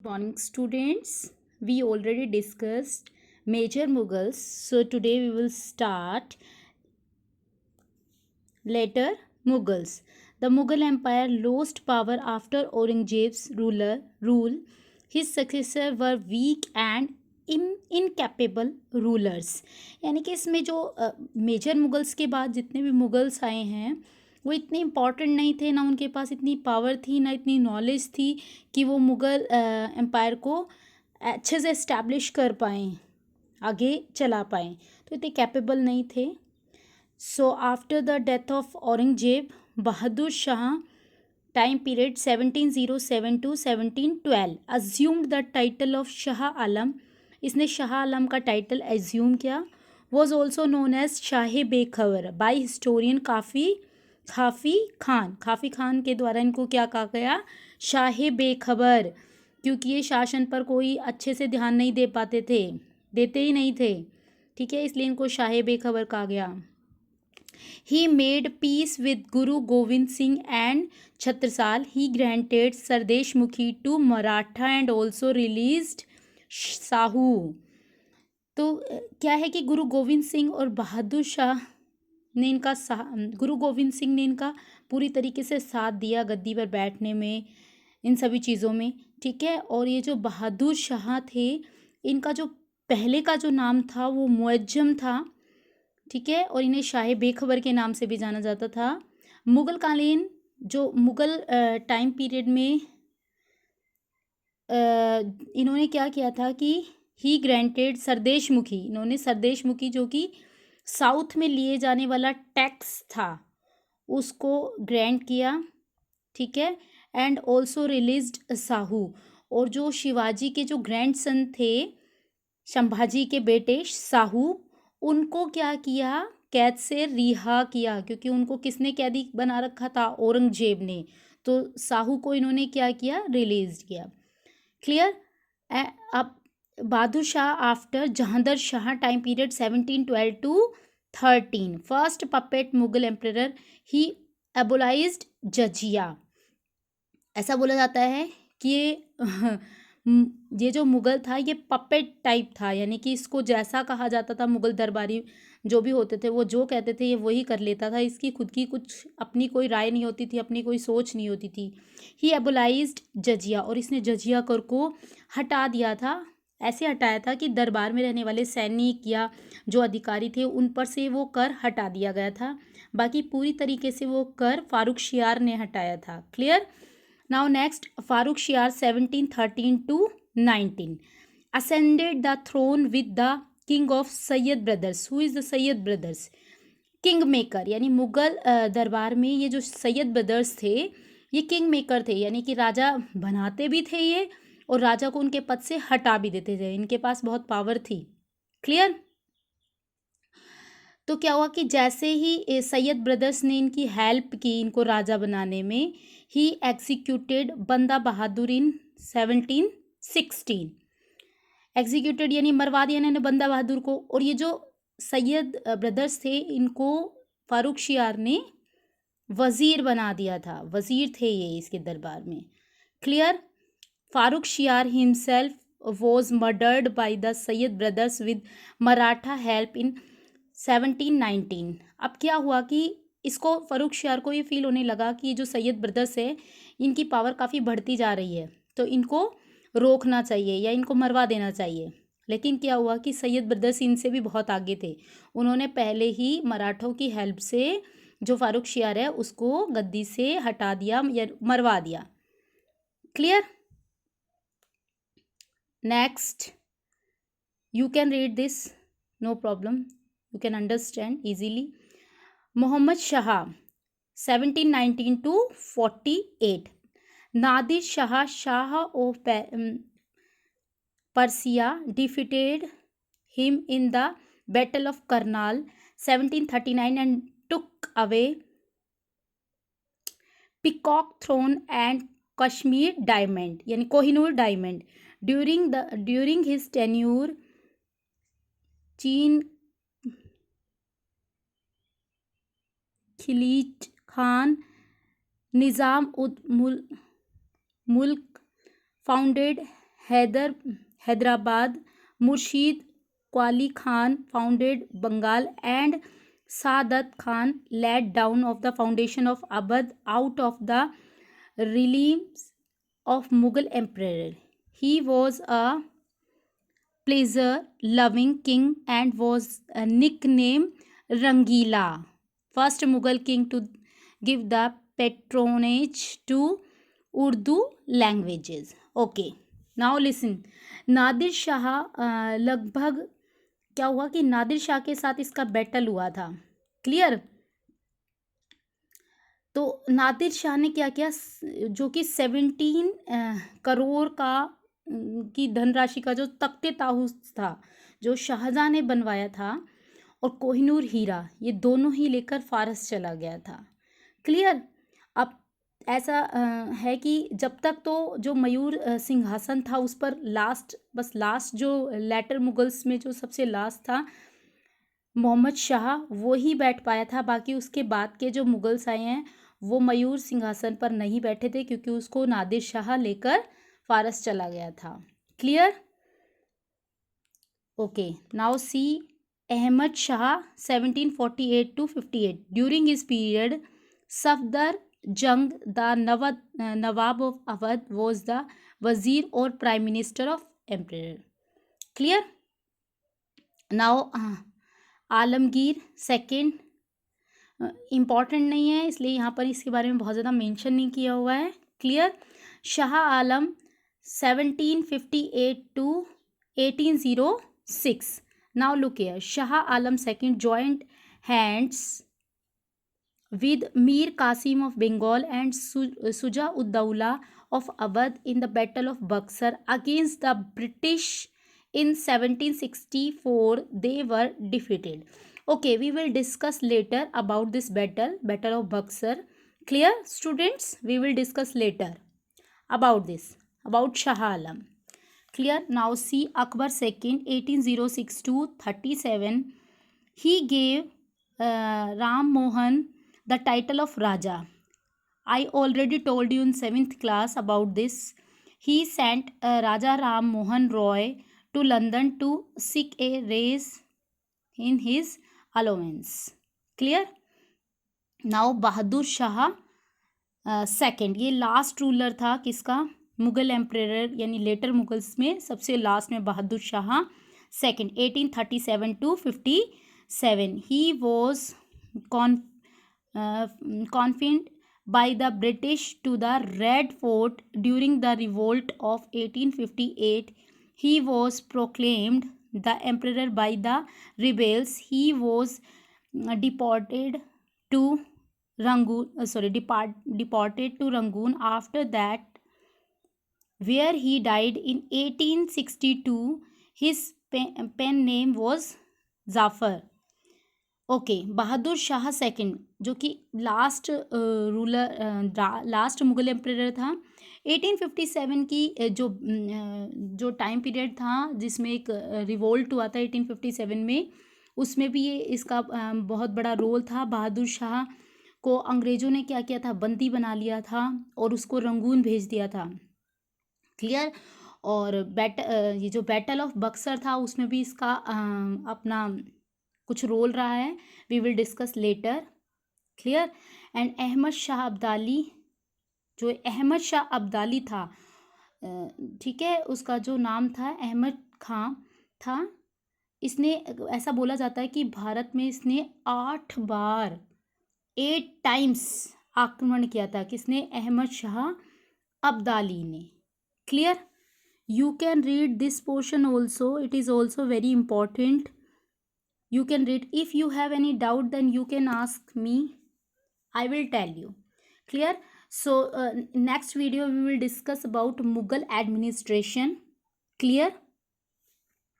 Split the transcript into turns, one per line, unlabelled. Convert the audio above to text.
Morning, students. We already discussed major Mughals, so today we will start later Mughals. The Mughal Empire lost power after Aurangzeb's rule. His successors were weak and incapable rulers. यानी कि इसमें जो major Mughals के बाद जितने भी Mughals आए हैं वो इतने इम्पॉर्टेंट नहीं थे, ना उनके पास इतनी पावर थी, ना इतनी नॉलेज थी कि वो मुग़ल एम्पायर को अच्छे से इस्टेब्लिश कर पाएँ, आगे चला पाएँ, तो इतने कैपेबल नहीं थे. So after the death of Aurangzeb, Bahadur Shah time period 1707 to 1712 assumed the title of Shah Alam. इसने शाह आलम का टाइटल एज्यूम किया. Was also known as Shah Bekhabar by historian काफ़ी खान के द्वारा इनको क्या कहा गया? शाह बेखबर, क्योंकि ये शासन पर कोई अच्छे से ध्यान नहीं दे पाते थे, देते ही नहीं थे. ठीक है, इसलिए इनको शाह बेखबर कहा गया. He made peace with Guru Govind Singh and Chhatrasal. He granted Sardesh Mukhi to Maratha and also released Sahu. तो क्या है कि गुरु गोविंद सिंह और बहादुर शाह ने गुरु गोविंद सिंह ने इनका पूरी तरीके से साथ दिया गद्दी पर बैठने में, इन सभी चीज़ों में. ठीक है, और ये जो बहादुर शाह थे, इनका जो पहले का जो नाम था वो मुअज्जम था. ठीक है, और इन्हें शाह बेखबर के नाम से भी जाना जाता था. मुग़ल कालीन जो मुग़ल टाइम पीरियड में इन्होंने क्या किया था कि ही ग्रांटेड सरदेश मुखी, इन्होंने सरदेश मुखी जो कि साउथ में लिए जाने वाला टैक्स था उसको ग्रांट किया. ठीक है, एंड ऑल्सो रिलीज्ड साहू, और जो शिवाजी के जो ग्रैंडसन थे, संभाजी के बेटे साहू, उनको क्या किया? कैद से रिहा किया, क्योंकि उनको किसने कैदी बना रखा था? औरंगजेब ने. तो साहू को इन्होंने क्या किया? रिलीज किया. क्लियर. अब Bahadur Shah after Jahandar Shah time period 1712 to 13 first puppet Mughal emperor. He abolished jizya. ऐसा बोला जाता है कि ये जो मुग़ल था ये पपेट टाइप था, यानी कि इसको जैसा कहा जाता था, मुग़ल दरबारी जो भी होते थे वो जो कहते थे ये वही कर लेता था. इसकी खुद की कुछ अपनी कोई राय नहीं होती थी, अपनी कोई सोच नहीं होती थी. ही एबोलाइज्ड जजिया, और इसने जजिया कर को हटा दिया था. ऐसे हटाया था कि दरबार में रहने वाले सैनिक या जो अधिकारी थे उन पर से वो कर हटा दिया गया था. बाकी पूरी तरीके से वो कर फारूक शियार ने हटाया था. Clear. Now next, Farooq Shiar 1713 to 19 ascended the throne with the king of Sayyid brothers. Who is the Sayyid brothers? King maker, यानी मुग़ल दरबार में ये जो सैयद ब्रदर्स थे ये किंग मेकर थे, यानी कि राजा बनाते भी थे ये, और राजा को उनके पद से हटा भी देते थे. इनके पास बहुत पावर थी. क्लियर. तो क्या हुआ कि जैसे ही सैयद ब्रदर्स ने इनकी हेल्प की इनको राजा बनाने में, ही एग्जीक्यूटेड बंदा बहादुर इन 1716. एग्जीक्यूटेड यानी मरवा दिया इन्होंने बंदा बहादुर को. और ये जो सैयद ब्रदर्स थे इनको फारूक शियार ने वज़ीर बना दिया था, वज़ीर थे ये इसके दरबार में. Clear. Farrukhsiyar himself was murdered by the Sayyid brothers with Maratha help in 1719. अब क्या हुआ कि इसको फारूक शियार को ये फील होने लगा कि ये जो सैयद ब्रदर्स है इनकी पावर काफ़ी बढ़ती जा रही है, तो इनको रोकना चाहिए या इनको मरवा देना चाहिए. लेकिन क्या हुआ कि सैयद ब्रदर्स इनसे भी बहुत आगे थे. उन्होंने पहले ही मराठों की हेल्प से जो फारूक शियार है उसको गद्दी से हटा दिया या मरवा दिया. Clear. Next, you can read this, no problem, you can understand easily. Muhammad Shah 1719 to 48. Nadir Shah of Persia defeated him in the Battle of Karnal 1739 and took away Peacock Throne and Kashmir Diamond, यानी Kohinoor diamond. During his tenure, चीन खिलीज खान निज़ाम उद मुल्क founded Hyderabad. Murshid Qali Khan founded Bengal, and Saadat Khan laid down of the foundation of Awadh out of the realms of Mughal emperor. He was a pleasure loving king and was nicknamed Rangila, first Mughal king to give the patronage to Urdu languages. Okay, now listen. Nadir Shah लगभग क्या हुआ कि नादिर शाह के साथ इसका battle हुआ था. Clear. तो नादिर शाह ने क्या किया, जो कि 17 करोड़ का की धनराशि का जो तख्ते ताहूस था जो शाहजहां ने बनवाया था, और कोहिनूर हीरा, ये दोनों ही लेकर फारस चला गया था. क्लियर. अब ऐसा है कि जब तक तो जो मयूर सिंहासन था उस पर लास्ट जो लेटर मुगल्स में जो सबसे लास्ट था मोहम्मद शाह, वो ही बैठ पाया था. बाकी उसके बाद के जो मुगल्स आए हैं वो मयूर सिंहासन पर नहीं बैठे थे, क्योंकि उसको नादिर शाह लेकर फारस चला गया था. Clear. Okay, now see Ahmad Shah 1748 to 58. During his period Safdar Jung the nawab of Awadh was the wazir और prime minister of emperor. Clear. Now Alamgir second important नहीं है, इसलिए यहाँ पर इसके बारे में बहुत ज़्यादा मेंशन नहीं किया हुआ है. Clear. Shah Alam 1758 to 1806. Now look here. Shah Alam second joined hands with Mir Qasim of Bengal and Suja-ud-Dawla of Awadh in the Battle of Buxar against the British in 1764. They were defeated. Okay, we will discuss later about this battle of Buxar. Clear, students? We will discuss later about this, about Shah Alam. Clear. Now see Akbar second 1806 to 37. He gave Ram Mohan the title of Raja. I already told you in 7th class about this. He sent Raja Ram Mohan Roy to London to seek a raise in his allowance. Clear. Now Bahadur Shah second, ये last ruler था किसका, Mughal emperor, यानी letter Mughals में सबसे last में Bahadur Shah second 1837 to 57. He was confined by the British to the Red Fort during the revolt of 1858. He was proclaimed the emperor by the rebels. He was deported to Rangoon after that, where he died in 1862. His pen name was Zafar. Okay, Bahadur Shah second जो कि last Mughal emperor था. 1857 की जो time period था जिसमें एक revolt हुआ था 1857 में, उसमें भी ये इसका बहुत बड़ा रोल था. बहादुर शाह को अंग्रेज़ों ने क्या किया था, बंदी बना लिया था और उसको रंगून भेज दिया था. क्लियर. और ये जो बैटल ऑफ बक्सर था उसमें भी इसका अपना कुछ रोल रहा है. We will discuss later. Clear. And Ahmad Shah Abdali, जो अहमद शाह अब्दाली था, ठीक है, उसका जो नाम था अहमद खां था. इसने, ऐसा बोला जाता है कि भारत में इसने 8 टाइम्स आक्रमण किया था. किसने, अहमद शाह अब्दाली ने. Clear. You can read this portion also, it is also very important. You can read. If you have any doubt, then you can ask me. I will tell you. Clear. So next video we will discuss about Mughal administration. Clear.